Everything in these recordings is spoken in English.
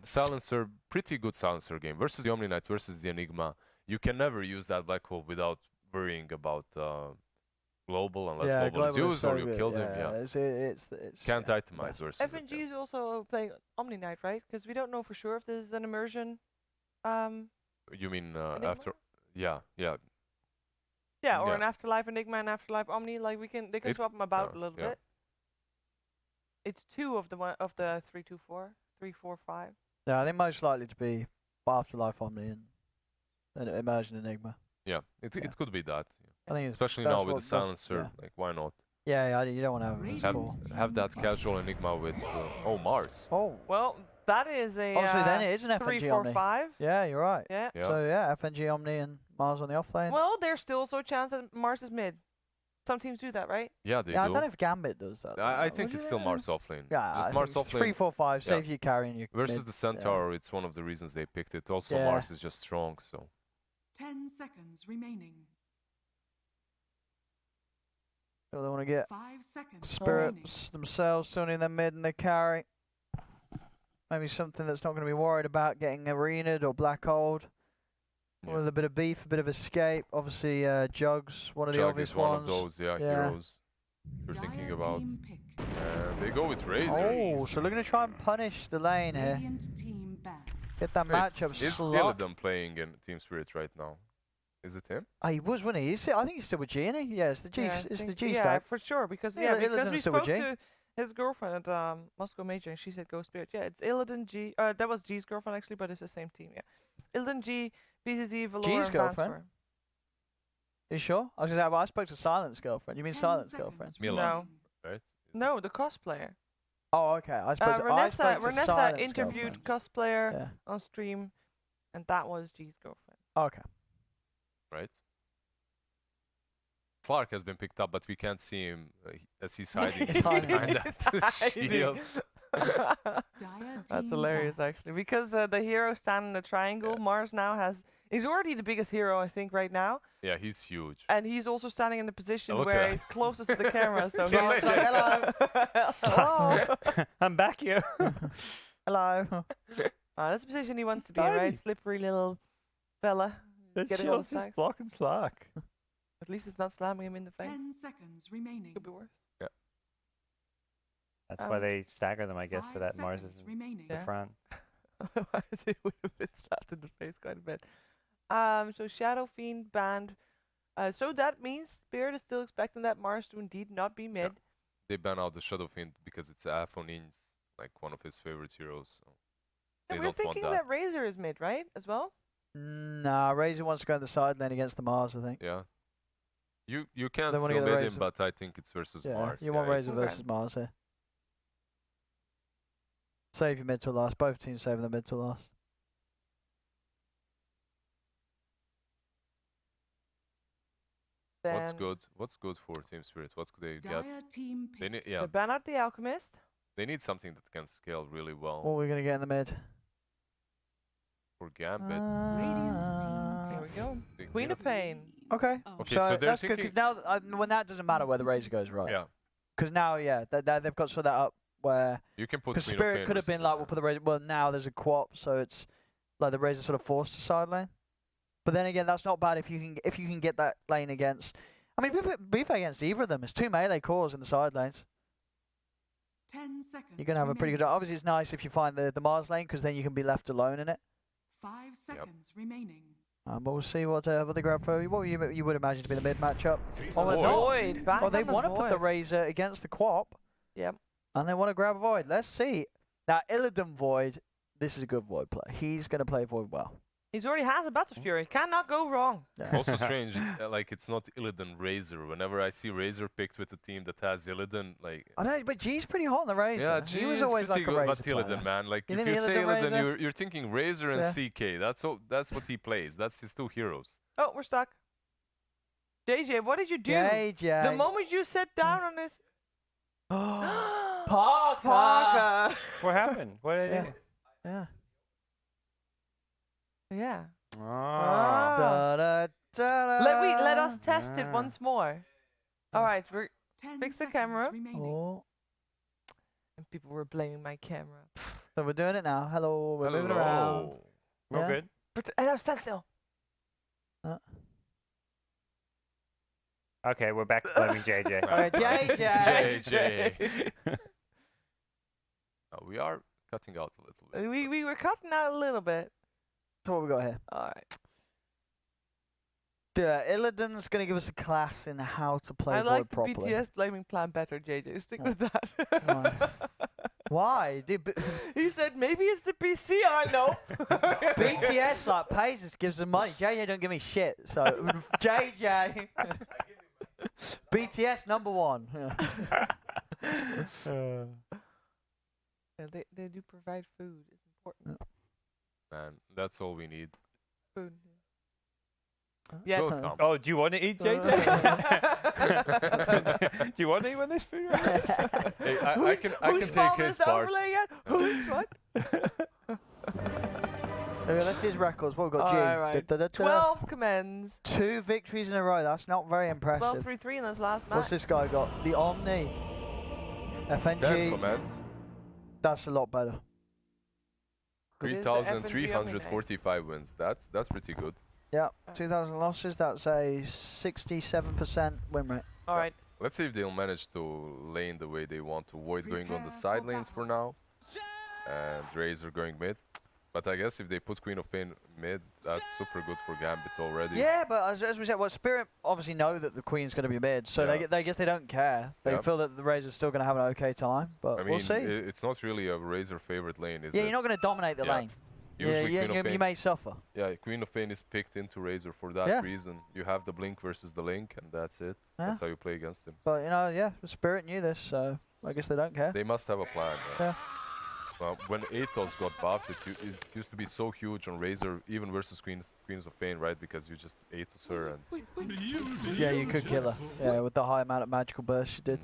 Silencer, pretty good Silencer game. Versus the Omni Knight, versus the Enigma. You can never use that Black Hole without worrying about global unless global is used or you kill them. It's Can't itemize versus FNG is also playing Omni Knight, right? Because we don't know for sure if this is an immersion. You mean after? Yeah. Yeah, or an Afterlife Enigma and Afterlife Omni. Like they can swap them about a little bit. It's 2 of the 3, 2, 4, 3, 4, 5. Yeah, I think most likely to be Afterlife Omni and Immersion Enigma. Yeah, it could be that. I think especially now with the Silencer, like why not? Yeah, you don't want to have that casual Enigma with Mars. Oh, well, that is a so then it is an FNG 3, 4, Omni. 5. Yeah, you're right. Yeah. So FNG Omni and Mars on the off lane. Well, there's still also a chance that Mars is mid. Some teams do that, right? Yeah, they do. I don't know if Gambit does that. I think it's still Mars off lane. Yeah, just Mars off lane. 3, 4, 5. Save you carrying you. Versus the Centaur, it's one of the reasons they picked it. Also, Mars is just strong, so. 10 seconds remaining. So they want to get 5 seconds spirits themselves, still need their mid and their carry. Maybe something that's not going to be worried about getting arenaed or black-holed. With a bit of beef, a bit of escape. Obviously, Jugs, one of the obvious ones. One of those, heroes you're thinking about. They go with Razor. Oh, so they're going to try and punish the lane here. Get that matchup slot. Is Illidan playing in Team Spirit right now? Is it him? He was, wasn't he? I think he's still with G, isn't he? Yeah, it's the G. It's the G stack. Yeah, for sure. Because because we spoke to his girlfriend at Moscow Major, and she said go Spirit. Yeah, it's Illidan G. That was G's girlfriend actually, but it's the same team. Yeah, Illidan G, BZZ, Valor, G's and girlfriend. Vanscore. You sure? I was gonna say, well, I spoke to Silent's girlfriend. You mean Silent's girlfriend? Milan, right? No, the cosplayer. Oh, okay. I spoke to Renessa interviewed cosplayer on stream, and that was G's girlfriend. Okay. Right. Slark has been picked up, but we can't see him as he's hiding behind that shield. That's hilarious, actually, because the hero standing in the triangle. Mars now he's already the biggest hero, I think, right now. Yeah, he's huge. And he's also standing in the position where he's closest to the camera. So he's like, hello. Hello. I'm back here. Hello. That's the position he wants to be, right? Slippery little fella. That shield's just blocking Slack. At least it's not slamming him in the face. 10 seconds remaining. Could be worse. Yeah. That's why they stagger them, I guess, so that Mars is in the front. Otherwise, it would have been slapped in the face quite a bit. So Shadow Fiend banned. So that means Spirit is still expecting that Mars to indeed not be mid. Yeah. They ban out the Shadow Fiend because it's Afonin's, like one of his favorite heroes. So and we're thinking that Razor is mid, right? As well? Nah, Razor wants to go in the side lane against the Mars, I think. Yeah. You can still mid him, but I think it's versus Mars. You want Razor versus Mars here. Save your mid to last. Both teams saving the mid to last. What's good? What's good for Team Spirit? What could they get? They need, They ban out the Alchemist. They need something that can scale really well. What are we gonna get in the mid? For Gambit. Here we go. Queen of Pain. Okay. Okay, so that's good because now when that doesn't matter where the Razor goes, right? Yeah. Because now, they've got set that up where you can put because Spirit could have been like, we'll put the Razor. Well, now there's a co-op, so it's like the Razor sort of forced to side lane. But then again, that's not bad if you can get that lane against. I mean, be fair against either of them. It's 2 melee cores in the side lanes. 10 seconds. You're gonna have a pretty good. Obviously, it's nice if you find the Mars lane because then you can be left alone in it. 5 seconds remaining. But we'll see what they grab for you. What you would imagine to be the mid matchup. Void. Well, they want to put the Razor against the Quap. Yep. And they want to grab a Void. Let's see. Now, Illidan Void, this is a good Void play. He's going to play Void well. He's already has a Battle Fury. Cannot go wrong. Yeah. Also strange, it's not Illidan Razor. Whenever I see Razor picked with a team that has Illidan, like... I know, but G's pretty hot on the Razor. Yeah, G he was always like a good, Razor but Illidan, man. Like, if you say Illidan, you're thinking Razor and CK. That's what he plays. That's his 2 heroes. Oh, we're stuck. JJ, what did you do? JJ. The moment you sat down on this... Parker! What happened? What did I do? Yeah. Yeah. Da, da, da, da. Let us test it once more. All right, fix the camera. Oh. And people were blaming my camera. So we're doing it now. Hello, we're moving around. We're Yeah. good. But no, stand still. Okay, we're back to blaming JJ. Alright, JJ. JJ. We are cutting out a little bit. We were cutting out a little bit. So what we got here? All right. Illidan's going to give us a class in how to play I Void like the properly. BTS blaming plan better, JJ. Stick with that. Why? He said maybe it's the PC. I know. BTS like pays us, gives them money. JJ don't give me shit. So JJ, BTS #1. Yeah, they do provide food. It's important. Man, that's all we need. Food. Yeah. Yeah. Oh, do you want to eat, JJ? Do you want to eat when this food arrives? Hey, I can take his part. Who's what? Let's see his records. What we've got, G. Alright. 12 commends. 2 victories in a row. That's not very impressive. 12-3-3 in this last match. What's this guy got? The Omni. 10 FNG. comments. That's a lot better. 3,345 wins. That's pretty good. Yeah, 2,000 losses. That's a 67% win rate. All right. Let's see if they'll manage to lane the way they want to. Void going on the side lanes for now, and Razor going mid. But I guess if they put Queen of Pain mid, that's super good for Gambit already. Yeah, but as we said, well, Spirit obviously know that the Queen's going to be mid, so they guess they don't care. They feel that the Razor's still going to have an okay time, but I mean, we'll see. It's not really a Razor favorite lane, is it? Yeah, you're not going to dominate the lane. Usually you may suffer. Yeah, Queen of Pain is picked into Razor for that reason. You have the Blink versus the Link, and that's it. Yeah. That's how you play against him. But, Spirit knew this, so I guess they don't care. They must have a plan. Yeah. When Atos got buffed, it used to be so huge on Razor, even versus Queens of Pain, right? Because you just Atos her and... Yeah, you could kill her. Yeah, with the high amount of magical bursts you did.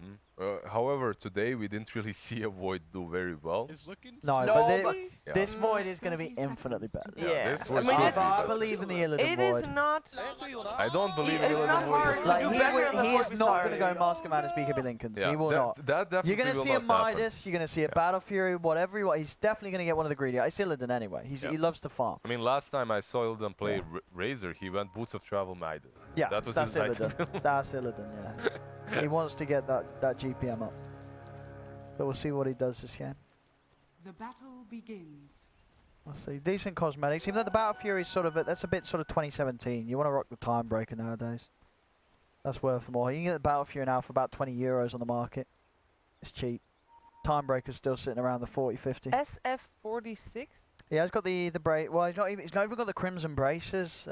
However, today we didn't really see a Void do very well. No, but this Void is going to be infinitely better. Yeah, this I Void mean, should be I better. believe in the Illidan It Void. is not. I don't believe in It's not Illidan hard Void. to Like, do better than the he Void is we not saw going to go earlier. Master Man as BKB Lincolns. Yeah, He will not. That definitely You're going to will see a not happen. Midas, you're going to see a Battle Fury, whatever you want. He's definitely going to get one of the greedy. It's Illidan anyway. He loves to farm. I mean, last time I saw Illidan play Razor, he went Boots of Travel Midas. Yeah, that was that's his item. Illidan. That's Illidan, yeah. He wants to get that GPM up. But we'll see what he does this game. The battle begins. We'll see. Decent cosmetics. Even though the Battle Fury is that's a bit sort of 2017. You want to rock the Time Breaker nowadays. That's worth more. You can get the Battle Fury now for about €20 on the market. It's cheap. Time Breaker's still sitting around the 40, 50. SF46? Yeah, he's got the brace. Well, he's not even got the Crimson Braces.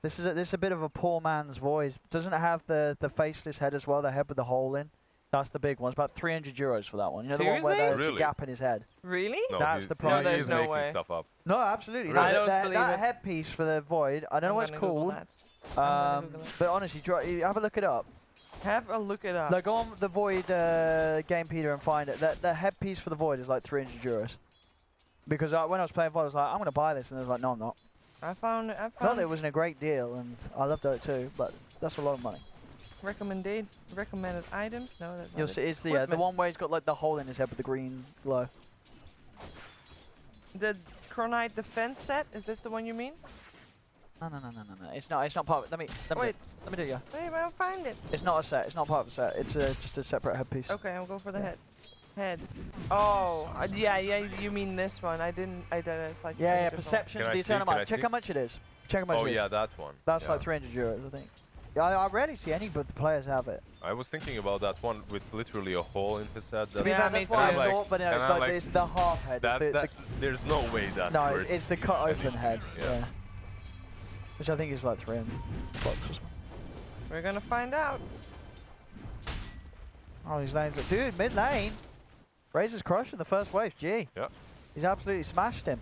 This is a bit of a poor man's Void. Doesn't it have the faceless head as well, the head with the hole in? That's the big one. It's about €300 for that one. You know, the one where there's the gap in his head. Really? No, That's the price. He's no making way. stuff up. No, absolutely. Really? No, I don't believe that it. headpiece for the Void, I don't know what it's called. But honestly, have a look it up. Have a look it up. Like, go on the Void Gamepedia and find it. The headpiece for the Void is like €300. Because when I was playing Void, I was like, I'm going to buy this. And I was like, no, I'm not. I found Not that it wasn't a great deal, and I loved it too, but that's a lot of money. recommended items. No, that's not You'll see, it's the one where he's got like the hole in his head with the green glow. The Chronite defense set. Is this the one you mean? No. It's not part of it. Let me do it, yeah. Wait, I don't find it. It's not a set. It's not part of a set. It's just a separate headpiece. Okay, I'll go for the head. Oh, yeah. You mean this one? I didn't. It's like Yeah. Perceptions of the Eternal Mind. Check see? how much it is. Check how much it is. Oh yeah, that one. That's like €300, I think. Yeah, I rarely see any but the players have it. I was thinking about that one with literally a hole in his head. To be Yeah, fair, me that's what I too. thought, but no, it's like it's the half head. There's no way that's No, worth it's the cut open anything. head. Yeah. Yeah. Which I think is like $300 or something. We're gonna find out. Oh, these lanes. Dude, mid lane. Razor's crushing the first wave. Gee. Yeah. He's absolutely smashed him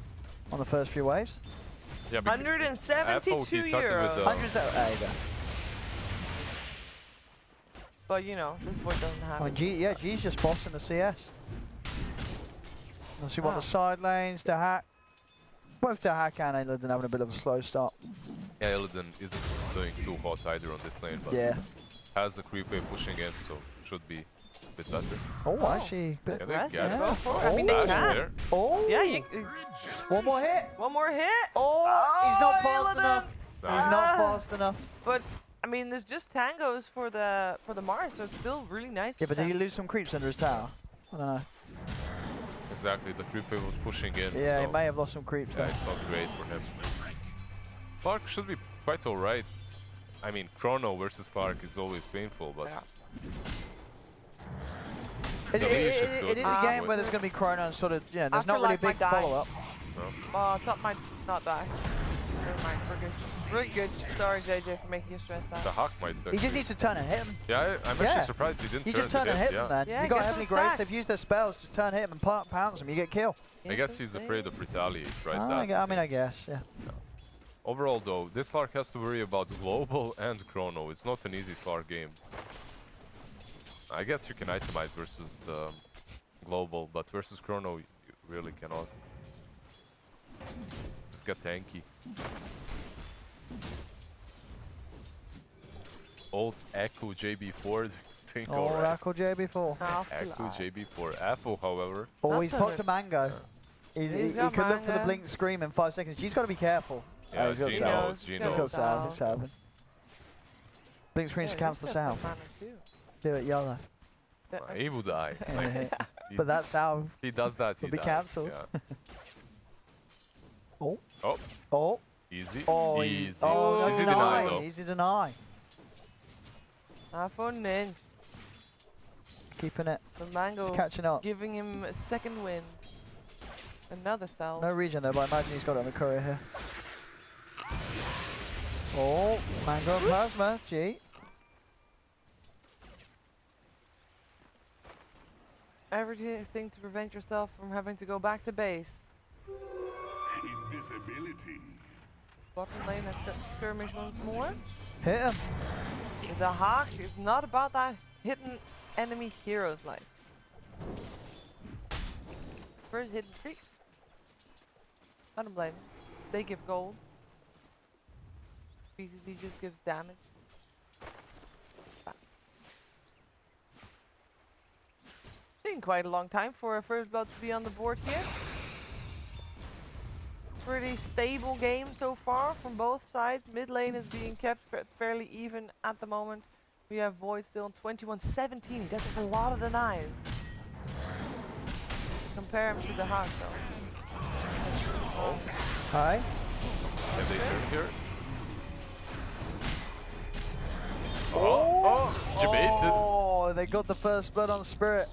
on the first few waves. Yeah, because 172 he started with the- euros. There you go. But you know, this boy doesn't have I it. mean, G's just bossing the CS. Let's see what Wow. the side lanes to hack. Both to hack and Illidan having a bit of a slow start. Yeah, Illidan isn't doing too hot either on this lane, but Yeah. has the creep wave pushing in, so should be bit better. Oh, actually. Can they Aggressive, get go it? for it. I mean, they Dash is can. there. Oh. Yeah, One more hit. one more hit. Oh, he's not fast Illidan. enough. Nah. He's not fast enough. But I mean, there's just tangos for the Mars, so it's still really nice. Yeah, but did for he them. lose some creeps under his tower? I don't know. Exactly, the creep wave was pushing in. Yeah, so he may have lost some creeps yeah, there. it's not great for him. Slark should be quite alright. I mean, Chrono versus Slark is always painful, but Yeah. It The leash is good. is a game where there's going to be Chrono and sort of, you know, there's After not really a life might big die. follow-up. Top might not die. Never mind, we're good. We're good. Sorry, JJ, for making you stress the out. Hawk might He actually... just needs to turn and hit him. Yeah, I'm Yeah. actually surprised he didn't You turn just turn to and hit yeah. them, man. Yeah, you got get some Heavenly Grace, stack. they've used their spells to turn hit them and pounce them, you get kill. I guess he's afraid of retaliate, right? Ah, That's the I mean, thing. I guess, yeah. Overall though, this Slark has to worry about Global and Chrono. It's not an easy Slark game. I guess you can itemize versus the Global, but versus Chrono you really cannot. Just get tanky. Old Echo JB4 doing Oh, alright. Echo JB4. Echo JB4. Afo, however, Oh, he's That's popped a mango. He He's could got look for the mango. blink scream in 5 seconds. She's got to be careful. Yeah, he's got Gino salve. knows, Gino He's got knows. salve. He's salving. Blink screen Yeah, counts the he's got salve. some mana too. Do it, YOLO. he would die. He- But that salve. He does that, he Will be dies, cancelled. Yeah. Oh. Oh, Oh. easy. Oh, easy. oh, Easy deny. deny though. Easy deny. For Ninja. Keeping it. The Mango It's catching up. giving him a second wind. Another cell. No regen though, but I imagine he's got it on the courier here. Oh, Mango and Plasma. G. Everything to prevent yourself from having to go back to base. Invisibility. Bottom lane has got skirmish once more. Hit him. The Hawk is not about that hidden enemy hero's life. First hidden creep. I don't blame him. They give gold. BCC just gives damage. Taking quite a long time for a first blood to be on the board here. Pretty stable game so far from both sides. Mid lane is being kept fairly even at the moment. We have Void still on 21-17. He does have a lot of denies. Compare him to the Hawk though. Oh, Hi. can they turn here? Debated. Oh, they got the first blood on Spirit.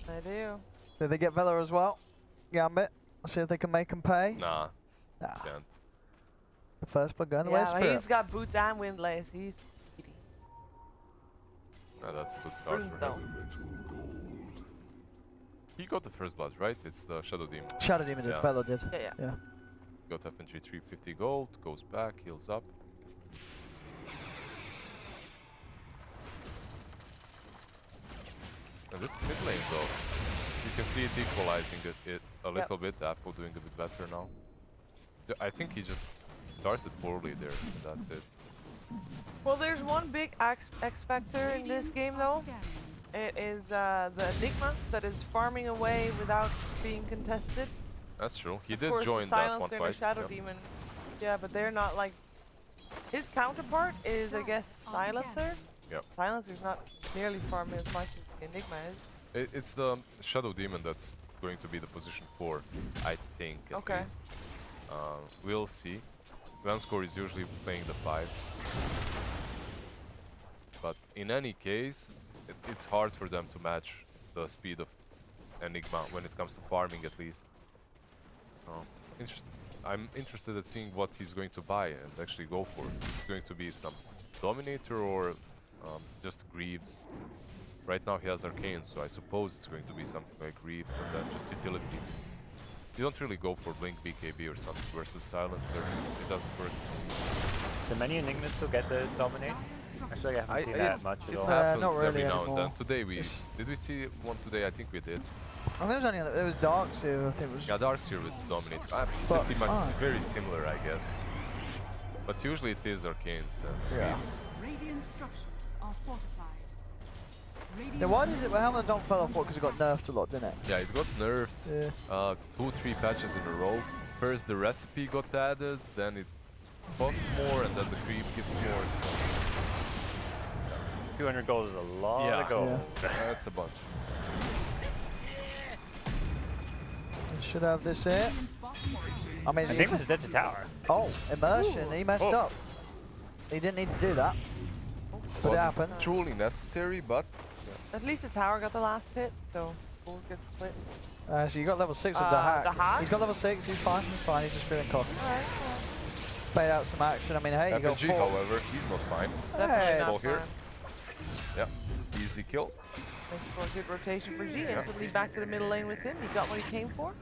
I do. Did they get Vela as well? Gambit. Let's see if they can make him pay. Nah, Nah. can't. The first blood going the way Yeah, of but Spirit. he's got boots and windlays. He's speedy. Nah, that's a good start for him. Brimstone. He got the first blood, right? It's the Shadow Demon. Shadow Demon did. Yeah. Vela did. Yeah, yeah. Yeah. Got FNG 350 gold, goes back, heals up. And this mid lane though, you can see it equalizing it a little bit. Afo doing a bit better now. I think he just started poorly there, and that's it. Well, there's one big X factor in this game though. It is the Enigma that is farming away without being contested. That's true. He Of did course, join the that one Silencer and the fight. Shadow Yep. Demon. Yeah, but they're not like... His counterpart is, I guess, Silencer. Yep. Silencer's not nearly farming as much as the Enigma is. It's the Shadow Demon that's going to be the position 4, I think, at least. We'll see. Vanscore is usually playing the 5. But in any case, it's hard for them to match the speed of Enigma when it comes to farming, at least. I'm interested at seeing what he's going to buy and actually go for. Is it going to be some Dominator or just Greaves? Right now he has Arcane, so I suppose it's going to be something like Greaves and then just utility. You don't really go for Blink BKB or something versus Silencer. It doesn't work. Do many Enigmas still get the dominate? Actually, I haven't seen that much at It all. happens not really every now and anymore. then. Today we... It's- Did we see one today? I think we did. I think there was Darks who I think was. Yeah, Darkseer with Dominate. But- Pretty much very similar, I guess. But usually it is Arcanes and Yeah. Greaves. Radiant structures are fortified. Yeah, why did it? Well, Helmet Dome fell off because it got nerfed a lot, didn't it? Yeah, it got nerfed. Yeah. 2-3 patches in a row. First the recipe got added, then it costs more, and then the creep gives more. So 200 gold is a lot of gold. Yeah. that's a bunch. Should have this here. I mean, I think it's dead to tower. Oh, immersion. Ooh. He messed up. He didn't need to do that. But it happened. Truly necessary, but At least the tower got the last hit, so gold gets split. So you got level 6 with the hack. The hack? He's got level 6. He's fine. He's fine. He's just feeling cocky. Alright. Played out some action. I mean, hey, you got FNG, 4. however, he's not fine. Hey, Definitely not here. fine. Yeah, easy kill. Thanks for a good rotation for G. Instantly back to the middle lane with him. He got what he came for.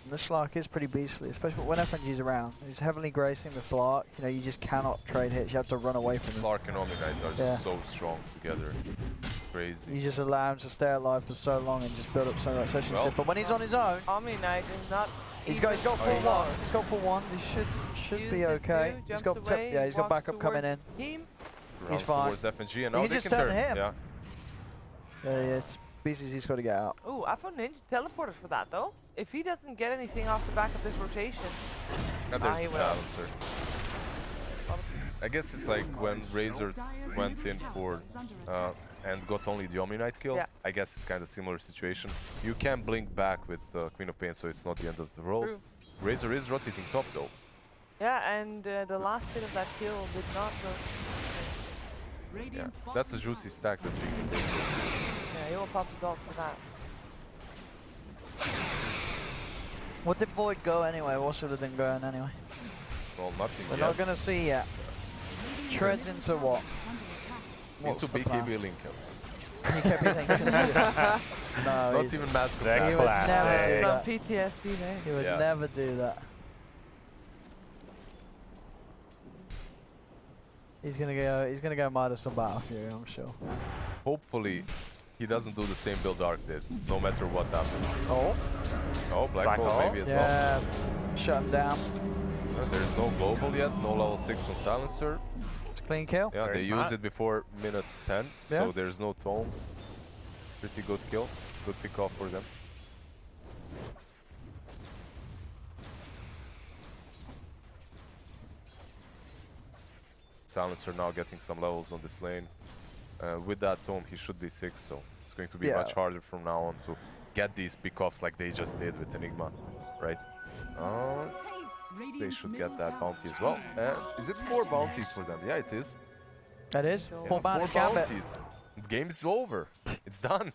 The Slark is pretty beastly, especially when FNG's around. He's heavily gracing the Slark. You know, you just cannot trade hits. You have to run away from him. Slark and Omni-Knight are just so strong together. Crazy. You just allow him to stay alive for so long and just build up so much session. But when he's on his own, Omni-Knight is not. he's got full ones. He's got full ones. He should be okay. He's got he's got backup coming in. Team. He's fine. Towards FNG, and He now can they just can turn turn. him. Yeah. Yeah, it's BCZ's got to get out. Ooh, I thought Ninja teleported for that though. If he doesn't get anything off the back of this rotation, And there's he the will. silencer. I guess it's like when Razor went in for and got only the Omni-Knight kill. Yeah. I guess it's kind of similar situation. You can blink back with Queen of Pain, so it's not the end of the world. True. Razor is rotating top though. Yeah, and the last hit of that kill did not go. Yeah, that's a juicy stack that you can take. Yeah, he will pop his ult for that. What did Void go anyway? What should have been going anyway? Well, nothing We're yet. not going to see yet. Treads into what? Into What's the plan? BKB Lincolns. BKB Lincolns. No, Not he's- even Mask of That He Mask. would class, never eh? do Some that. PTSD there. He would Yeah. never do that. He's gonna go Midas on Battlefield, I'm sure. Hopefully, he doesn't do the same build Arc did, no matter what happens. Oh, Oh, Black Hole Hole? maybe as well. yeah, shut him down. There's no global yet, no level 6 on Silencer. Clean kill. Yeah, Very they smart. used it before minute 10, Yeah. so there's no tomes. Pretty good kill, good pick off for them. Silencer now getting some levels on this lane. With that tome, he should be 6, so it's going to be much harder from now on to get these pick-offs like they just did with Enigma, right? They should get that bounty as well. Is it 4 bounties for them? Yeah, it is. That is. Yeah, 4 bounties Gambit. The game is over. It's done.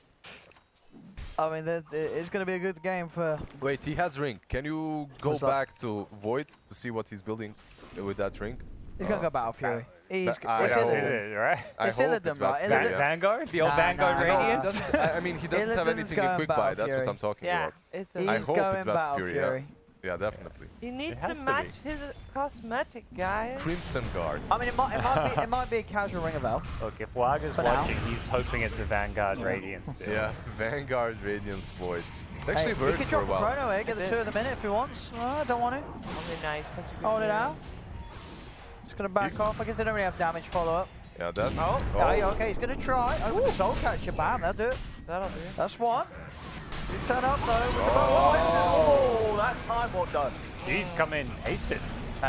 I mean, it's going to be a good game for... Wait, he has ring. Can you go What's up? back to Void to see what he's building with that ring? He's going to go Battle Fury. He's... I It's hope. Is Illidan. it, right? I It's hope Illidan, it's right? Battle Illidan- Fury, yeah. Vanguard? The old Nah, Vanguard nah, No, nah. he Radiance? doesn't, I mean, he doesn't have Illidan's anything in going quick buy. Battle That's what Fury. I'm talking Yeah, about. it's I He's hope going it's Battle Battle Fury. Fury, yeah, definitely. He needs has to to match be. his cosmetic, guys. Crimson Guard. I mean, it might be a casual Ring of Valve. Look, if Waga's For now. watching, he's hoping it's a Vanguard Radiance. Dude. Yeah, Vanguard, Radiance, Void. It Hey, actually he worked can for a drop a while. chrono here, get the 2 in a minute if he wants. I don't want to. Omni-Knight, such a good Hold it hero. out. Just going to back off. I guess they don't really have damage follow-up. Yeah, that's... Oh, yeah, okay, he's going to try. Oh, with the soul catcher, bam, that'll do it. That'll do it. That's one. You turn up, though, with the bow. Oh, that time what done. He's come in hasted.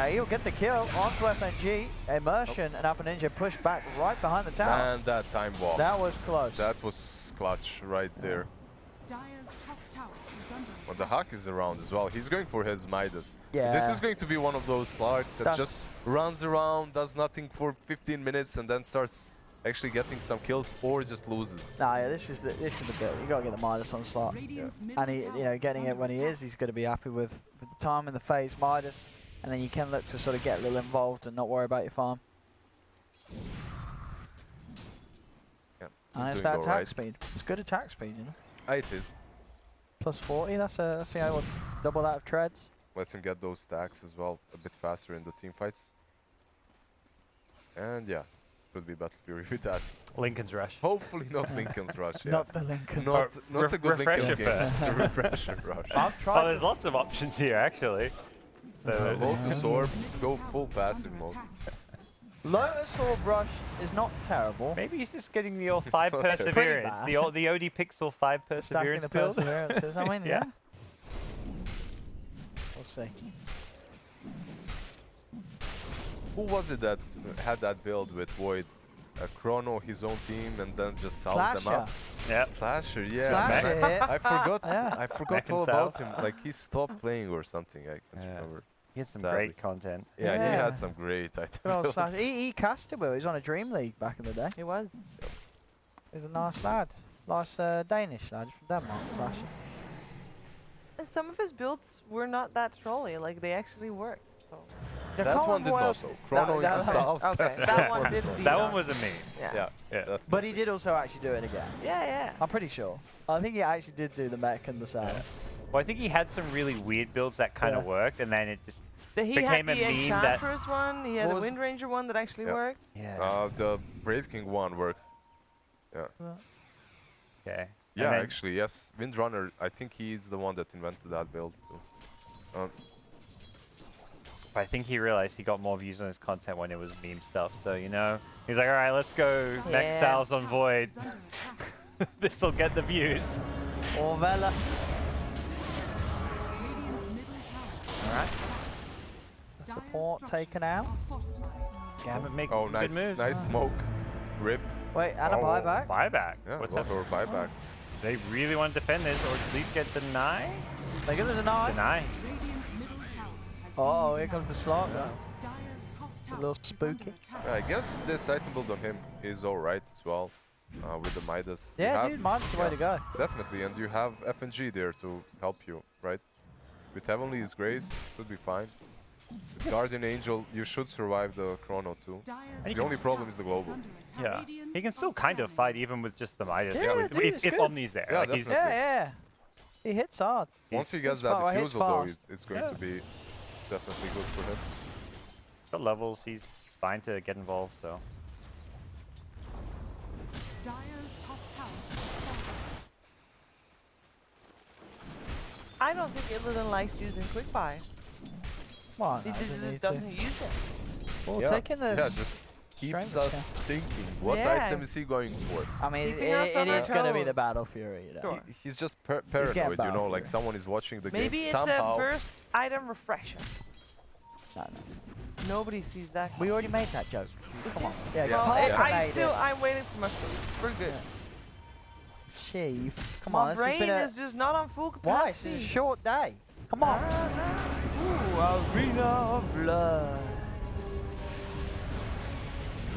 He'll get the kill onto FNG. Immersion and Alpha Ninja push back right behind the tower. And that time bomb. That was close. That was clutch right there. Dire's top tower is under But the Huck is around as well. He's going for his Midas. Yeah. This is going to be one of those slarks that That's- just runs around, does nothing for 15 minutes, and then starts actually getting some kills or just loses. Nah, yeah, this is the bit. You got to get the Midas on slot. Radiant's middle And he, tower you know, getting is it when he under is, he's going to be happy with the time and the phase Midas, and then you can look to sort of get a little involved and not worry about your farm. Yeah, And he's it's doing that attack alright. speed. It's good attack speed, you know. It is. Plus 40. That's you know, what, double that of treads. Lets him get those stacks as well a bit faster in the team fights. And yeah, should be Battle Fury with that. Lincoln's Rush. Hopefully not Lincoln's Rush. Yeah. Not the Lincoln. Not a good refresher Lincoln's game. first. Just a refresher rush. I've Oh, tried. there's lots of options here, actually. So, Hold to Sorb, go full passive mode. Lotus or Brush is not terrible. Maybe he's just getting the old It's 5 not terrible. perseverance. Pretty The ODPixel 5 Stacking perseverance the build. perseverances. I mean, Yeah. yeah. We'll see. Who was it that had that build with Void? Chrono, his own team, and then just salves them up. Yep. Slasher, yeah. Slasher man. hit. I forgot. Yeah. I forgot Back and all about south. him. Like he stopped playing or something. I can't Yeah. remember. He had some Sadly. great content. Yeah, he Yeah. had some great item Good old builds. Slash. He casted well. He was on a Dream League back in the day. He was. He was a nice lad. Nice Danish lad from Denmark, Slasher. And some of his builds were not that trolly. Like they actually worked. So. That one did not though. Chrono that- into that- salves. Okay, that one did indeed. That not. one was a meme. Yeah. Yeah. Yeah. But he did also actually do it again. Yeah. I'm pretty sure. I think he actually did do the mech and the sound. Well, I think he had some really weird builds that kind of Yeah. worked, and then it just He became had a the meme that. Enchantress one. He had What a was- Wind Ranger one that actually Yeah. worked. Yeah. The Wraith King one worked. Yeah. Okay. Yeah, And then- actually, yes. Windrunner, I think he's the one that invented that build. So. But I think he realized he got more views on his content when it was meme stuff. So, you know, he's like, all right, let's go mech Yeah. salves on Void. Is under attack. This'll get the views. Or Vela. Radiant's middle tower. Alright. Dire Support taken structures out. are fortified. Gambit making Oh, some nice, good moves. nice smoke. Rip. Wait, and a Oh, buyback. Buyback. Yeah, What's a up? lot more buybacks. They really want to defend this, or at least get deny? They give us a 9. Deny. Radiant's middle tower has Oh, been here comes the denied. slot. Dire's top A tower little is spooky. under attack. I guess this item build on him is alright as well. With the Midas. You Yeah, have- dude, mine's the way to go. Definitely, and you have FNG there to help you, right? With Heavenly's Grace, should be fine. With Guardian Angel, you should survive the Chrono too. Dire's The only top problem is tower the global. under attack. Yeah. Radiant He can still are kind of scanning. fight even with just the Midas. Yeah, if, dude, it's if good. Omni's there. Yeah, like he's, definitely. Yeah. He hits hard. Once he He's gets that fast. Hits defusal though, fast. it's going Yeah. to be definitely good for him. got levels, he's fine to get involved, so. Dire's top tower is falling. I don't think Illidan likes using quick buy. Well, He no, just doesn't need doesn't to. use it. Well, Yeah. taking the. Yeah, just keeps strength us thinking. What Yeah. item is he going for? I mean, Keeping us on it our is going to be the toes. Battle Fury, you know. Sure. He's just getting paranoid, you know, Battlefield. like someone is watching the Maybe game it's somehow. a first item refresher. No. Nobody sees that. We already made that joke. Come on. Yeah, Yeah. Well, Parker I made still, it. I'm waiting for my food. We're good. Sheev. Come My on, this has brain been a. is just not on full Why? It's capacity. a short day. Come on. Ooh, Arena of Blood.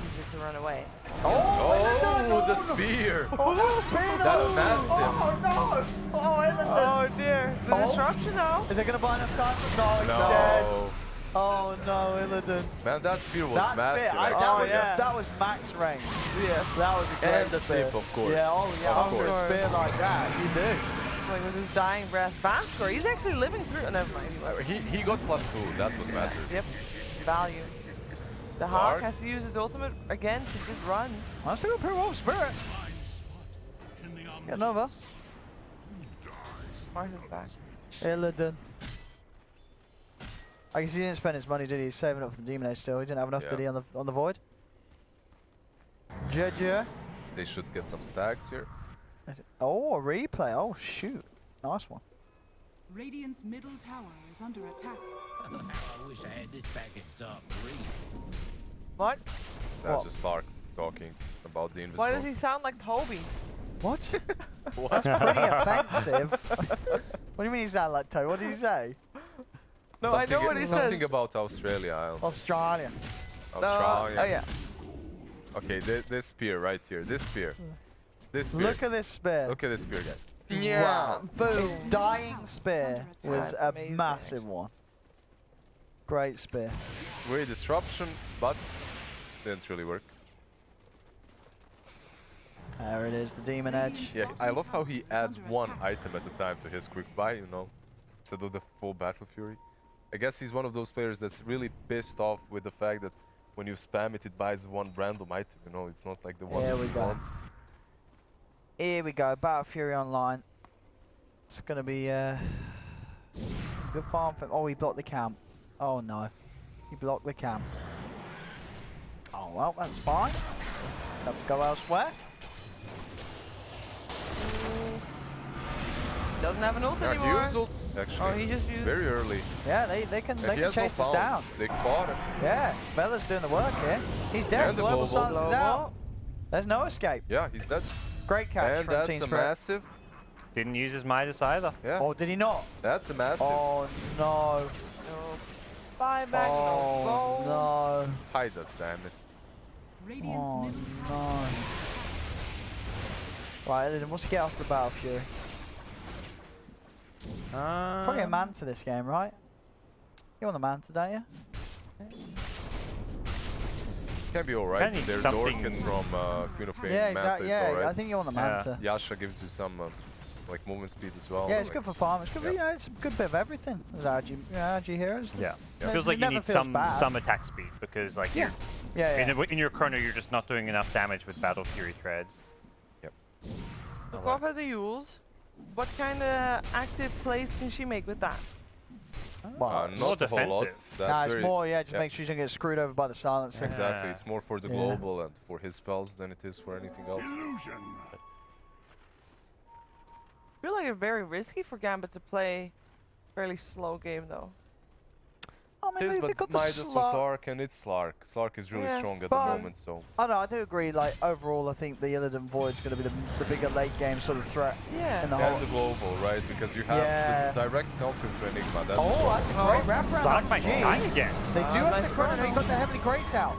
Use it to run away. Oh, the spear! Oh, that's speed. That's massive. Oh, no. Oh, Everton. Oh dear. The Oh. disruption though. Is it going to buy enough time? No, he's dead. No. Oh, no, Illidan. Man, that spear was That's massive. I, actually. Oh, yeah. that was max range. Yeah. That was a great And the spear. tip, of course. Yeah, oh yeah, Of after a course. spear like that, you do. Like with his dying breath. Vanskor, he's actually living through it. Never mind. He got +2, that's what matters. Yep. Value. The Stark. Hawk has to use his ultimate again to just run. I still got pretty well spirit. Get another. Mars is back. Illidan. I guess he didn't spend his money, did he? He's saving up for the Demon Age still. He didn't have enough, Yeah. did he, on the Void? Jeja. They should get some stacks here. Oh, a replay. Oh, shoot. Nice one. Radiant's middle tower is under attack. I wish I had this back in top three. What? That's What? just Stark talking about the invisible. Why does he sound like Toby? What? What? That's pretty offensive. What do you mean he sound like Toad? What did he say? No, I know what he something says. about Australia. Australia. Australia. Oh yeah. Okay, this spear right here. This spear. This spear. Look at this spear. Look at this spear, guys. Wow. Boom. His dying spear was That's a amazing, massive one. Great spear. Great disruption, but didn't really work. There it is, the Demon Edge. Yeah, I love how he adds one item at a time to his quick buy, you know, instead of the full Battle Fury. I guess he's one of those players that's really pissed off with the fact that when you spam it, it buys one random item, you know, it's not like the one There that we he go. wants. Here we go, Battle Fury Online. It's gonna be good farm for. Oh, he blocked the camp. Oh no, he blocked the camp. Oh Oh, well, that's fine. Have to go elsewhere. Doesn't have an ult Yeah, anymore. he used ult, actually. Oh, he just used. Very early. Yeah, they can chase us down. They caught him. Yeah, Bella's doing the work here. He's dead. And the Global global. Silence is out. There's no escape. Yeah, he's dead. Great catch And from that's Team a Spirit. massive. Didn't use his Midas either. Yeah, Oh, did he not? that's a massive. Oh, no. No. Bye back. Oh, No. no. Hide us, damn it. Radiant's Oh, middle no. tower. Right, then must get off the Battle Fury. Probably a Manta this game, right? You want the Manta, don't you? Can be alright. Kinda need There's something- Orkin from Queen of Pain. Yeah, Manta exactly. is Yeah, alright. I think you want the Manta. Yasha gives you some like movement speed as well. Yeah, it's like, good for farm. It's good for, yeah. it's a good bit of everything. There's RG heroes. Yeah. It Feels like you never need feels bad. some attack speed because like Yeah. Yeah, yeah. in your chrono you're just not doing enough damage with Battle Fury treads. The Corp has a Yules. What kind of active plays can she make with that? Well, more not a whole lot. defensive. That's nah, it's very, more, yeah, just yeah. make sure she doesn't get screwed over by the silencer. Exactly. Yeah. It's more for the Yeah. global and for his spells than it is for anything else. I feel like it's very risky for Gambit to play fairly slow game though. I mean, It is, they but got the Midas was slot. Slark and it's Slark. Slark is really Yeah, strong at but- the moment, so I know, I do agree, like, overall, I think the Illidan Void's going to be the bigger late game sort of threat Yeah. in the and whole. the global, right? Because you have Yeah. the direct counter to Enigma. That's Oh, that's a great wraparound. Slark might Gee. die again. They do have nice the chrono, chrono. he got the Heavenly Grace out.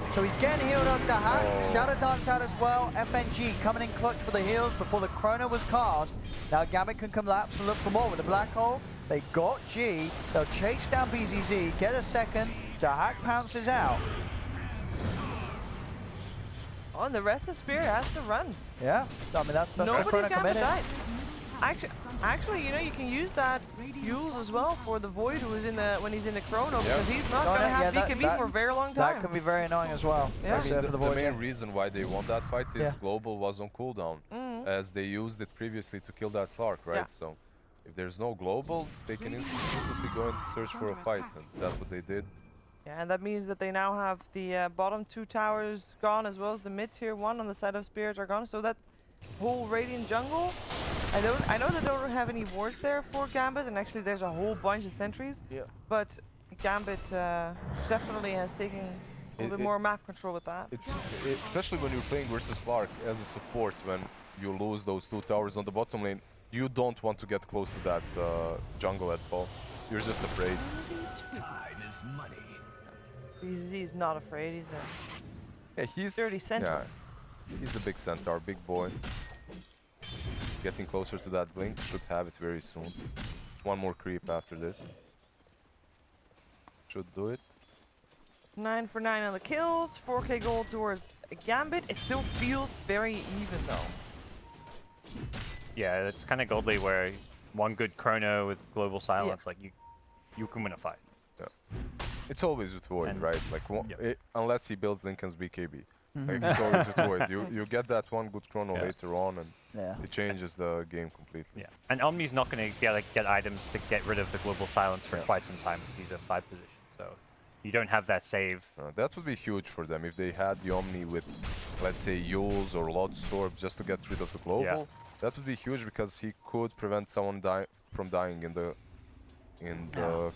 So he's getting healed up the hack. Oh. Shadow Dance out as well. FNG coming in clutch for the heals before the chrono was cast. Now Gambit can collapse and look for more with the black hole. They got G. They'll chase down BZZ, get a second. The hack pounces out. Oh, and the rest of Spirit has to run. Yeah, I mean that's the Nobody chrono Gambit committed. died. Actually, you know, you can use that Yules as well for the Void who is in the when he's in the chrono because he's not Oh, gonna yeah, have that- BKB that- for a very long That time. can be very annoying as well. Yeah. I mean, for the Void, main yeah. reason why they won that fight is Yeah. global was on cooldown, as they used it previously to kill that Slark, right? Yeah. So if there's no global, they can instantly go and search for a fight, and that's what they did. Yeah, and that means that they now have the bottom two towers gone as well as the mid tier one on the side of Spirit are gone. So that whole Radiant jungle, I know they don't have any wards there for Gambit, and actually there's a whole bunch of sentries. Yeah. But Gambit definitely has taken a little bit more map control with that. Especially when you're playing versus Slark as a support, when you lose those two towers on the bottom lane, you don't want to get close to that jungle at all. You're just afraid. Tide is money. He's not afraid. He's a Yeah, he's dirty centaur. Yeah, he's a big centaur, big boy. Getting closer to that blink, should have it very soon. One more creep after this. Should do it. 9 for 9 on the kills, 4k gold towards Gambit. It still feels very even though. Yeah, it's kind of Goldly where one good chrono with global silence, like you can win a fight. Yeah. It's always with Void, And- right? Like Yep. unless he builds Lincoln's BKB. Like it's always with Void. You get that one good chrono Yeah. later on, and Yeah. it changes the game completely. Yeah, and Omni's not going to be able to get items to get rid of the global silence for Yeah. quite some time because he's a 5 position. So you don't have that save. That would be huge for them if they had the Omni with, let's say, Yules or Lodsorb just to get rid of the global. That would be huge because he could prevent someone from dying in the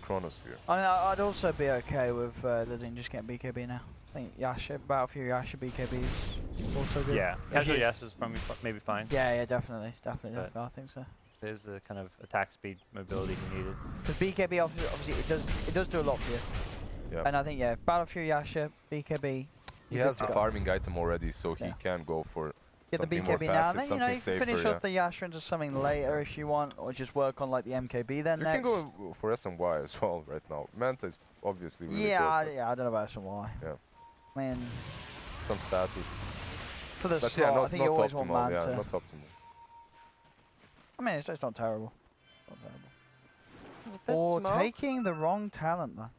chronosphere. I'd also be okay with Lidin just getting BKB now. I think Yasha, Battle Fury Yasha BKB is also good. Yeah, If casual you- Yash is probably maybe fine. Yeah, definitely. But- I think so. There's the kind of attack speed mobility you needed. Because BKB obviously it does do a lot for you. Yeah. And I think Battle Fury Yasha BKB. He you're has good the to go. farming item already, so he Yeah. can go for Get the something more BKB now, passive, and then you something can safer. finish Yeah. off the Yasha into something later if you want, or just work on like the MKB then You next. can go for SMY as well right now. Manta is obviously really yeah, good. I don't know about SMY. Yeah. I mean, but Some status. for the But slot, yeah, not, I think not you always optimal. want Yeah, Manta. not optimal. I mean, it's not terrible. Not terrible. With that Or smoke, taking the wrong talent though.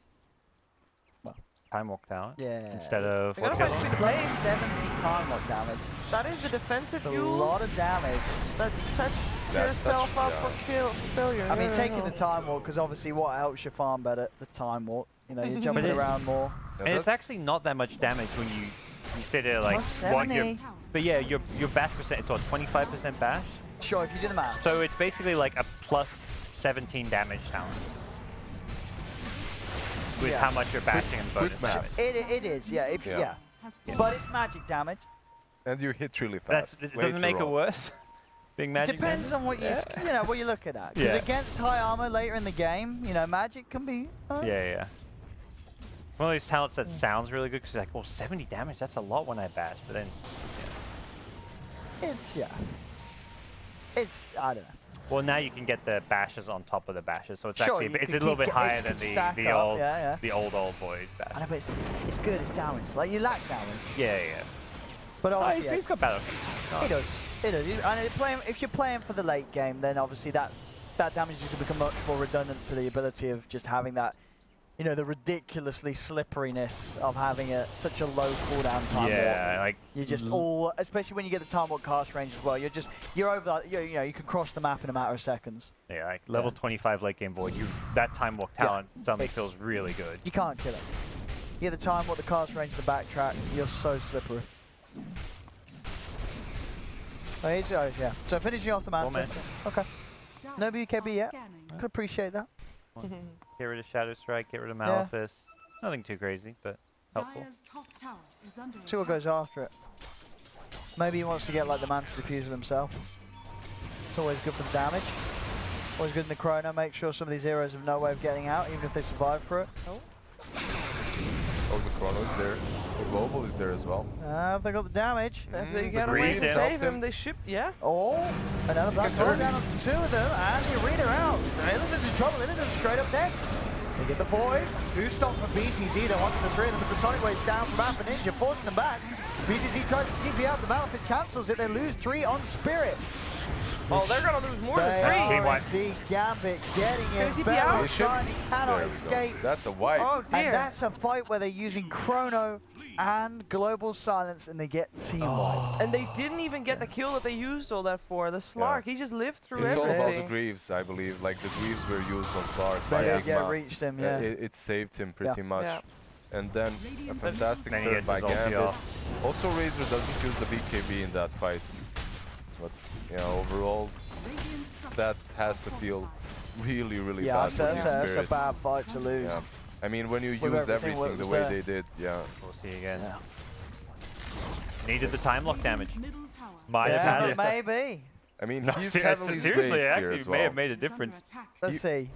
Time walk talent Yeah. instead of They gotta what find kill? speed. Plus 70 time lock damage. that is the defensive It's a Yules lot of damage. that sets That's yourself such- up yeah. for failure. I mean, he's taking the time walk because obviously what helps you farm better, the time walk. You know, you're jumping it- around more. Yeah, And it's that- actually not that much damage when you You sit there like Plus what your 70. but yeah, your bash percent, it's what, 25% bash? Sure, if you do the math. So it's basically like a plus 17 damage talent. With Yeah. how much you're bashing and bonus maths. damage. It is, yeah. If Yeah. yeah. Has fallen. But it's magic damage. And you hit really That's, fast. it Way doesn't too make it raw. worse. Being magic Depends damage? on what you know what you're looking at. Because Yeah. against high armor later in the game, you know, magic can be. Yeah. One of those talents that sounds really good because like, well, 70 damage, that's a lot when I bash. But then, It's I don't know. well, now you can get the bashes on top of the bashes, so it's Sure, actually you it's can a little keep bit get- higher it than can stack up, yeah. the old void bash. I know, but it's good. It's damage. Like you lack damage, Yeah. but Oh, obviously he's got battle. it does. It does. And if you're playing for the late game, then obviously that damage is to become much more redundant to the ability of just having that, you know, the ridiculously slipperiness of having such a low cooldown time. warp. Yeah, like You just all, especially when you get the time warp cast range as well. You're over that. You know, you can cross the map in a matter of seconds. yeah, like level 25 late game void. That time walk talent suddenly it's- feels really good. You can't kill it. You get the time warp, the cast range, the backtrack. You're so slippery. Oh, yeah. So finishing off the Well, mountain. man. Okay. No BKB yet. Scanning. Could appreciate that. Get rid of Shadow Strike, get rid of Malefice. Nothing too crazy, but helpful. Dire's top tower is under See what attack. goes after it. Maybe he wants to get like the Manta Diffusal himself. It's always good for the damage. Always good in the Chrono. Make sure some of these heroes have no way of getting out, even if they survive for it. Oh, the Chrono is there. The Global is there as well. They got the damage. If they the get away Greaves to in. save him, they ship. Yeah. Oh, another black hole turn. down on two of them, and the arena out. Lizzard's in trouble. Lizzard's straight up dead. They get the void. Two stop from BCZ. They wanted the three of them, but the Sonic Wave's down from Alpha Ninja, forcing them back. BCZ tries to TP out. The Malefice cancels it. They lose 3 on Spirit. Oh, they're gonna lose more They than are 3. Team wipe. indeed Gambit getting Can in he TP very out? They should- shiny, cannot There we go. escape. That's a wipe. Oh dear. And that's a fight where they're using Chrono and Global Silence, and they get team wiped. And they didn't even get the kill that they used all that for. The Slark, he just lived through It's all everything. about the Greaves, I believe. Like the Greaves were used on Slark by They Igma. reached him, yeah. It saved him pretty much. Yeah. And then a fantastic Then he turn gets by his ulti Gambit. off. Also, Razor doesn't use the BKB in that fight. But, you know, overall, Radiant structures that has to are feel fortified. really Yeah, bad for Team that's a Spirit. bad fight to lose. Yeah. I mean, when you With use everything everything that was the way there. they did, yeah. We'll see again. Yeah. Needed the time lock damage. Radiant's middle tower Might have Yeah, had it. maybe. I mean, No, he's seriously, heavily seriously, it graced here actually as may well. have made a is under difference. attack. Let's see.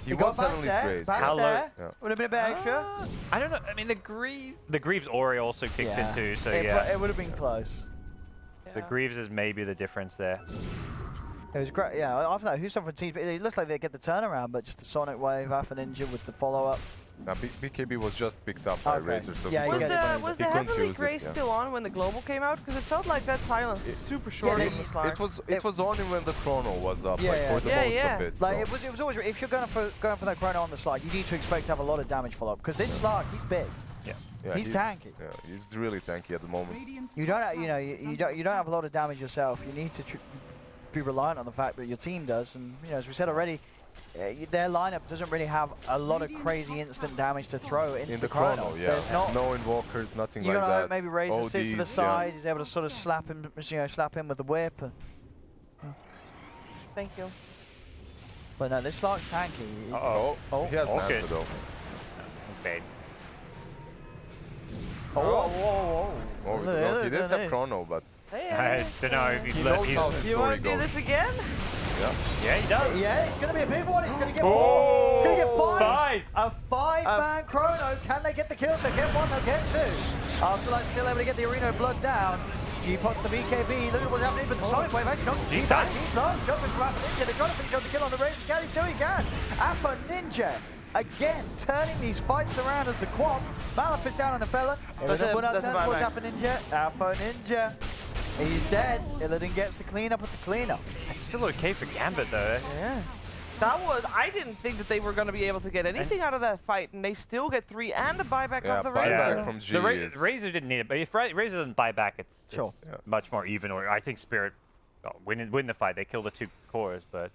He got was back heavily there, graced. back How low- there. Yeah. Would have been a bit extra. I don't know. I mean, the Greaves Ori also kicks in too, so yeah. It would have been close. The Greaves is maybe the difference there. It was great. Yeah, after that, who's from teams? It looks like they get the turnaround, but just the Sonic Wave, Alpha Ninja with the follow-up. Now, BKB was just picked up by Okay. Razor, so Yeah, he you Was couldn't- get it. the, was He the couldn't Heavenly use it, Grace yeah. still on when the Global came out? Because it felt like that silence was super short they- in the Slark. It was only when the Chrono was up, Yeah, like yeah. for the Yeah, most yeah. of it. Like So. it was always if you're going for that Chrono on the slide, you need to expect to have a lot of damage follow-up because this Slark, he's big. Yeah, he's tanky. Yeah, he's really tanky at the moment. Radiant's You top don't, you know, you don't have a lot of damage yourself. You need to be reliant on the fact that your team does, and you know, as we said already, their lineup doesn't really have a lot of crazy instant damage to throw into In the Chrono. Chrono, yeah. There's not. No invokers, nothing You like gotta that. maybe Razor sits to the ODs, side. He's able to sort of slap him, slap him with the whip. Thank you. But no, this Slark's tanky. Yeah. Oh, he has okay. Manta though. Bad. Oh. Oh, no, he did have Chrono, but Hey, I don't know if he he's knows how the you story want to do goes. this again? Yeah. Yeah, he does. Yeah, it's going to be a big one. He's going to get Oh, 4. He's going to get 5. 5. A 5-man Chrono. Can they get the kills? They get 1, they'll get 2. Afterlife still able to get the Arena blood down. G-Pots the BKB. Look at what's happening, but the Sonic Wave actually knocks He's down. done. G-Star jumping from Alpha Ninja. They're trying to finish off the kill on the Razor. Can he do? He can. Alpha Ninja. Again, turning these fights around as the quad. Malefice down on the fella. Illidan would out that's a turns towards buyback. Alpha Ninja. Alpha Ninja. He's dead. Illidan gets the cleanup with the cleanup. It's still okay for Gambit though. Yeah. That was, I didn't think that they were going to be able to get anything out of that fight, and they still get 3 and a buyback Yeah, off the buyback Razor. from G The is... Razor didn't need it, but if Razor doesn't buy back, it's Sure. Yeah. much more even. Or I think Spirit win the fight. They kill the 2 cores, but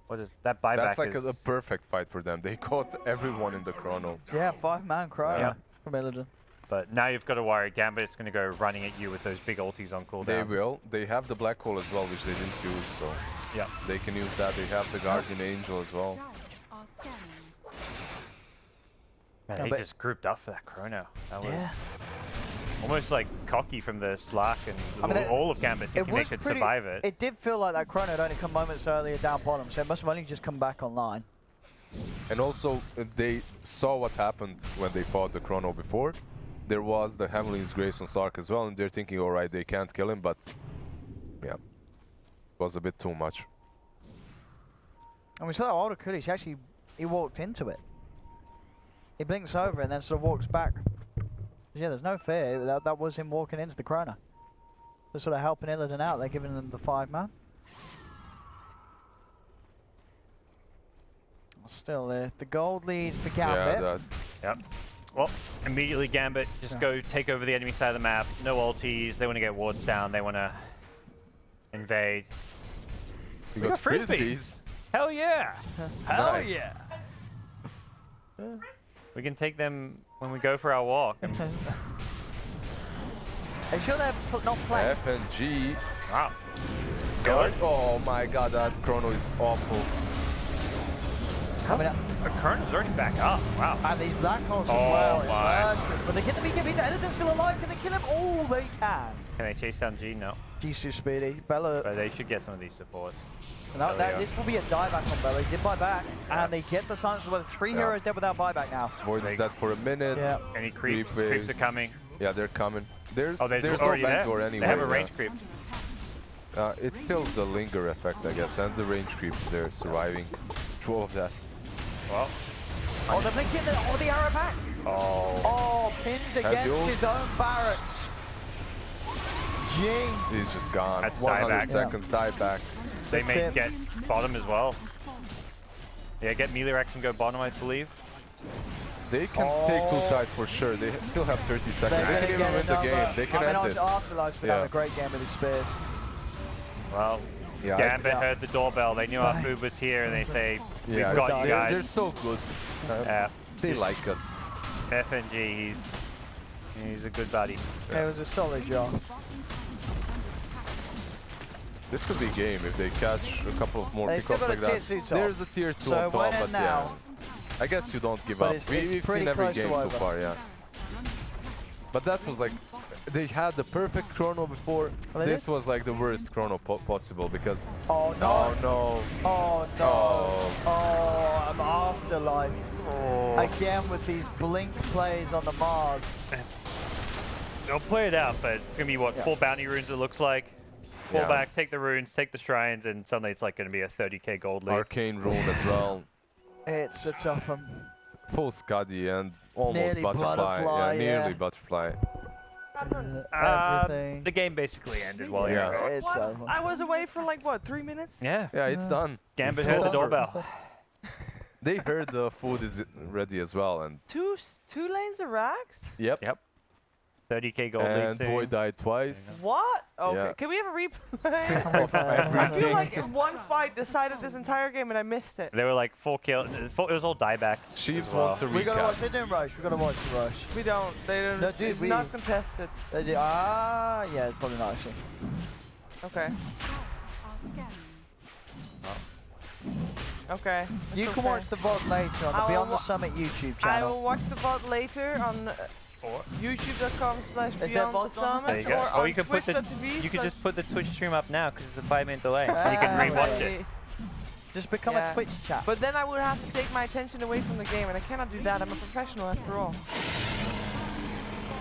what is that buyback? That's like is, a perfect fight for them. They caught everyone in the Chrono. Yeah, 5-man Chrono Yeah. from Illidan. But now you've got to worry. Gambit's going to go running at you with those big ultis on cooldown. They will. They have the black hole as well, which they didn't use, so Yeah. they can use that. They have the guardian angel as well. Giants are scanning. Man, Yeah, they but- just grouped up for that chrono. That was Yeah. almost like cocky from the Slack and I mean, all of Gambit thinking they was could pretty- survive it. It did feel like that chrono had only come moments earlier down bottom, so it must have only just come back online. And also, they saw what happened when they fought the chrono before. There was the Heavenly's Grace on Stark as well, and they're thinking, all right, they can't kill him, but yeah, it was a bit too much. And we saw that Oda actually, he walked into it. He blinks over and then sort of walks back. Yeah, there's no fear. That was him walking into the chrono. They're sort of helping Illidan out. They're giving them the 5-man. Still the gold lead for Gambit. Yeah, that, Yep. Well, immediately Gambit just go take over the enemy side of the map. No ultis. They want to get wards down. They want to invade. you We got got frisbees. frisbees. Hell yeah! Hell Nice. yeah! We can take them when we go for our walk. Are you sure they're not planked? F and G. Wow. Guard. Oh my god, that chrono is awful. I mean, The Chrono's already back up. Wow. and these black holes as Oh well. my. But they get the BKB. Illidan's still alive. Can they kill him? Oh, they can. Can they chase down G? No. G's too speedy. Bella. But they should get some of these supports. No, There we go. this will be a dieback on Bella. He did buy back, and they get the silence with 3 Yeah. heroes dead without buyback now. Void is dead for a minute. Yeah. Any creeps? Creep Creeps waves. are coming. Yeah, they're coming. There's Oh, there's no already there. mentor anyway. They have a yeah. range creep. It's still the linger effect, I guess, and the range creeps. They're surviving through all of that. Well. Oh, they're blinking the arrow back. Oh. Oh, pinned against yours? his own barracks. G. He's just gone. That's 100 dieback. seconds dieback. They That's may it. get bottom as well. Yeah, get melee Rex and go bottom, I believe. They can take two sides for sure. They still have 30 seconds. They They're can gonna even get win the another- game. They can I mean, end obviously it. Afterlife's been Yeah. having a great game with his spears. Well, Yeah, Gambit Yeah. heard the doorbell. They knew our food was here, and they say, "We've yeah, got you they're guys." so good. Yeah. They like us. FNG, he's a good buddy. It was a solid job. This could be game if they catch a couple of more They still pickoffs got a like that. tier 2 top. There's a tier 2 So on top, when and but yeah. now- I guess you don't give But up. it's We've pretty seen every close to game so over. far, yeah. But that was like, they had the perfect chrono before. Well, they This did. was like the worst chrono possible because, Oh no. oh no, Oh no. Oh. Oh, I'm Afterlife. Oh. Again with these blink plays on the Mars. They'll play it out, but it's gonna be what, Yeah. 4 bounty runes it looks like. Pull Yeah. back, take the runes, take the shrines, and suddenly it's like gonna be a 30k gold lead. Arcane Rune as well. It's a tough one. Full Scuddy and almost Nearly butterfly, Yeah, nearly yeah. butterfly. Everything. The game basically ended while Yeah. you're It's What? over. I was away for like, what, 3 minutes? Yeah. Yeah, it's done. Gambit It's heard the over. doorbell. They heard the food is ready as well, and Two lanes of racks? yep. Yep. 30k gold lead And soon. Void died twice. What? Okay, Yeah. can we have a replay? Of I feel everything. like one fight decided this entire game and I missed it. They were like 4 kill. It was all diebacks. Sheeves as well. wants a We gotta recap. watch. They're doing rush. We gotta watch the rush. We don't. They don't. No, dude, it's we- not contested. They do. Ah, yeah, it's probably not actually. Okay. Are scanning. Okay. You it's can okay. watch the VOD later on I the will Beyond the wa- Summit YouTube I channel. will watch the VOD later on Or- youtube.com/Beyond the VODs on? Summit There you go. or Or on you can put the twitch.tv. you can just put the Twitch stream up now because it's a 5-minute delay. Ah, you can rewatch okay. it. Just become Yeah. a Twitch chat. But then I would have to take my attention away from the game, and I cannot do that. I'm a professional after all.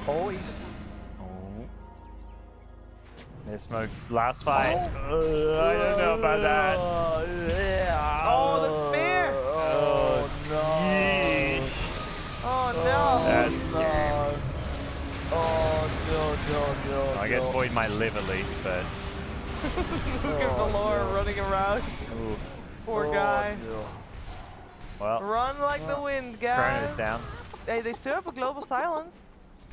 Always. There's smoke. Last fight. I don't know about that. Yeah. Oh, the spear! Oh, no. Yeesh. Oh no! That's no. game. Oh, no. I guess Void might live at least, but Look at Valor running around. Poor guy. well, Run like the wind, guys. Chrono's down. Hey, they still have a global silence.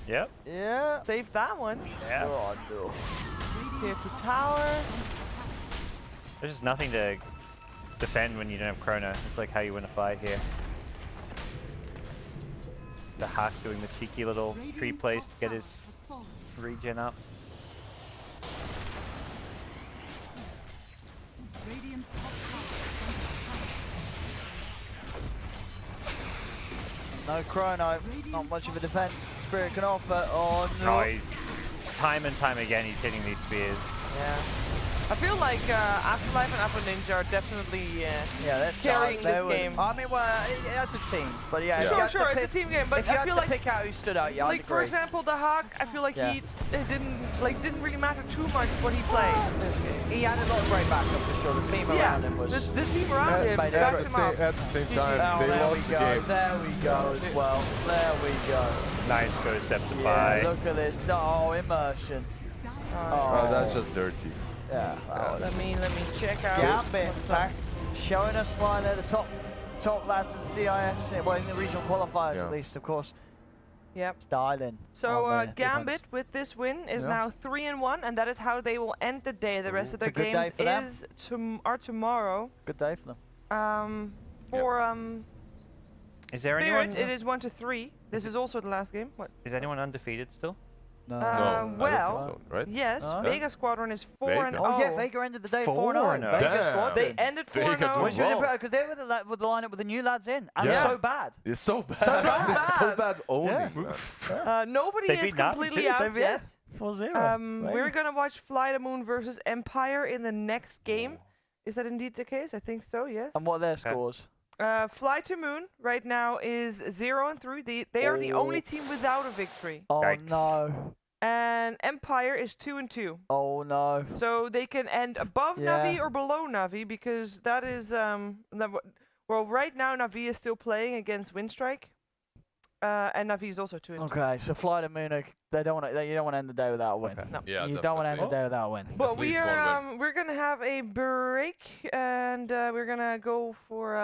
Yep. Yeah. Save that one. Yeah. Oh, no. Here to tower. There's just nothing to defend when you don't have Chrono. It's like how you win a fight here. The Hack doing the cheeky little tree Radiant's place top to get tower his has fallen. regen up. Radiant's top tower is under attack. No chrono, not much of a defense that Spirit can offer. Oh no. No, he's time and time again he's hitting these spears. Yeah. I feel like Afterlife and Upper Ninja are definitely Yeah, that's carrying this game. I mean, well, as a team, but yeah, if you Sure, had to sure, it's a pick- team game, but if you I had feel to like pick out who stood out, yeah, I'd like for agree. example, the Hawk, I feel like Yeah. it didn't really matter too much what he played in this game. He had a lot of great backup for sure. The team Yeah, around him was. the team around him made backed it. him up. At the same GG. time, Oh, they there lost we the go. game. There we go as well. There we go. Nice go Scepter Yeah, by. look at this. Oh, immersion. Oh, that's just dirty. Yeah. That was Let me check out. Gambit back, showing us why they're the top lads in the CIS. Well, in the regional qualifiers Yeah. at least, of course. Yep. Styling. So on the Gambit with this win is Yeah. now 3-1, and that is how they will end the day. The rest of It's their a good day games for them. are tomorrow. Good day for them. Is there Spirit, anyone? it is 1-3. This is also the last game. What? Is anyone undefeated still? No. No, I don't well, think so, right? Yes, Oh. Vega Squadron is 4-0. Oh yeah, Vega ended the day 4-0. 4-0. Vega Damn. squad. They ended Vega 4-0. Which was Wow. impressive because they were with the lineup with the new lads in, and Yeah. so bad. It's so bad. So It's so bad. bad owning. Yeah. Man. Nobody They is beat Navi completely too, out yet. 4-0. We're gonna watch Fly the Moon versus Empire in the next game. Is that indeed the case? I think so. Yes. And what are their scores? Fly to Moon right now is 0-3. They are the only team without a victory. Oh Yikes. no. And Empire is 2-2. Oh no. So they can end above Yeah. Navi or below Navi because that is well, right now Navi is still playing against Windstrike, and Navi is also 2-2. Okay, so Fly the Moon, you don't want to end the day without a win. No. Yeah, You don't want to end the definitely. day without a win. But At we least are one we're gonna have a break and we're gonna go for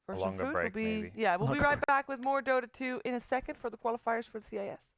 some longer food. break, we'll be maybe. yeah, we'll be Okay. right back with more Dota 2 in a second for the qualifiers for the CIS.